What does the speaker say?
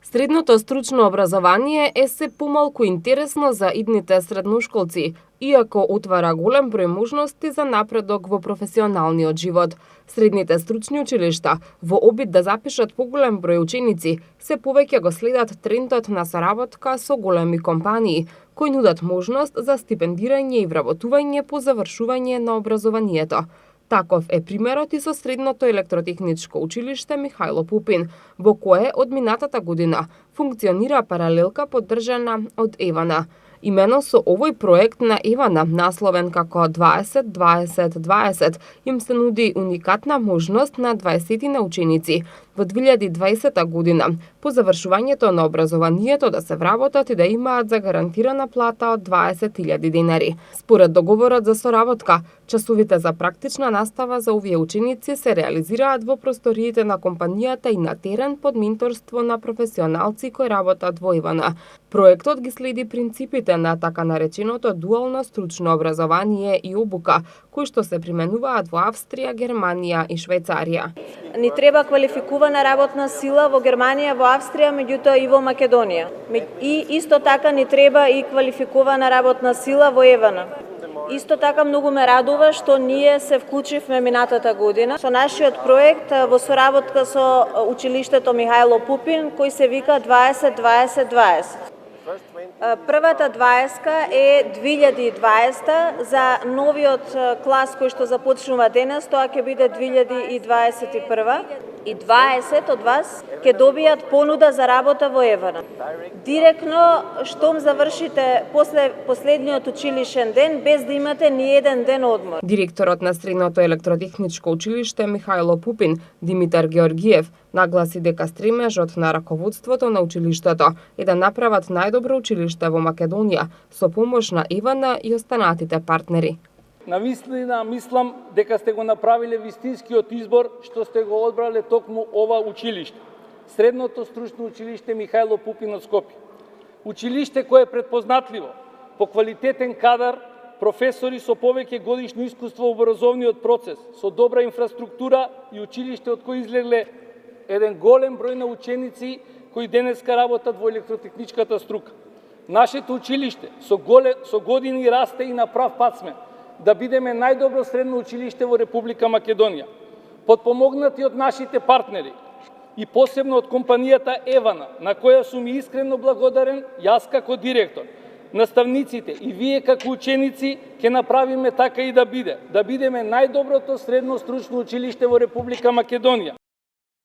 Средното стручно образование е се помалку интересно за идните средношколци, иако отвара голем број можности за напредок во професионалниот живот. Средните стручни училишта, во обид да запишат поголем број ученици, се повеќе го следат трендот на соработка со големи компании, кои нудат можност за стипендирање и вработување по завршување на образованието. Таков е примерот и со Средното електротехничко училиште Михајло Пупин, во кое од минатата година функционира паралелка поддржана од Евана. Имено со овој проект на Евана, насловен како 20-20-20, им се нуди уникатна можност на 20 на ученици во 2020 година по завршувањето на образованието да се вработат и да имаат загарантирана плата од 20.000 денари. Според договорот за соработка, часовите за практична настава за овие ученици се реализираат во просториите на компанијата и на терен под менторство на професионалци кои работат во Евана. Проектот ги следи принципите на така нареченото дуално стручно образование и обука, кои што се применуваат во Австрија, Германија и Швајцарија. Ни треба квалификувана работна сила во Германија, во Австрија, меѓутоа и во Македонија. И исто така ни треба и квалификувана работна сила во Евана. Исто така многу ме радува што ние се вклучивме минатата година со нашиот проект во соработка со училиштето Михајло Пупин, кој се вика 20-20-20. Првата 20 е 2020 за новиот клас кој што започнува денес, тоа ќе биде 2021 и 20 од вас ќе добијат понуда за работа во Евана. Директно штом завршите после последниот училишен ден без да имате ни еден ден одмор. Директорот на Средното електротехничко училиште Михајло Пупин, Димитар Георгиев, нагласи дека стремежот на раководството на училиштето е да направат најдобро училиште во Македонија со помош на Евана и останатите партнери. Навистина мислам дека сте го направиле вистинскиот избор што сте го одбрале токму ова училиште. Средното стручно училиште Михајло Пупин од Скопје. Училиште кое е предпознатливо по квалитетен кадар, професори со повеќе годишно искуство во образовниот процес, со добра инфраструктура и училиште од кој излегле еден голем број на ученици кои денеска работат во електротехничката струка. Нашето училиште со години расте и на прав пат сме да бидеме најдобро средно училиште во Република Македонија. Подпомогнати од нашите партнери и посебно од компанијата Евана, на која сум искрено благодарен, јас како директор, наставниците и вие како ученици ќе направиме така и да бидеме најдоброто средно стручно училиште во Република Македонија.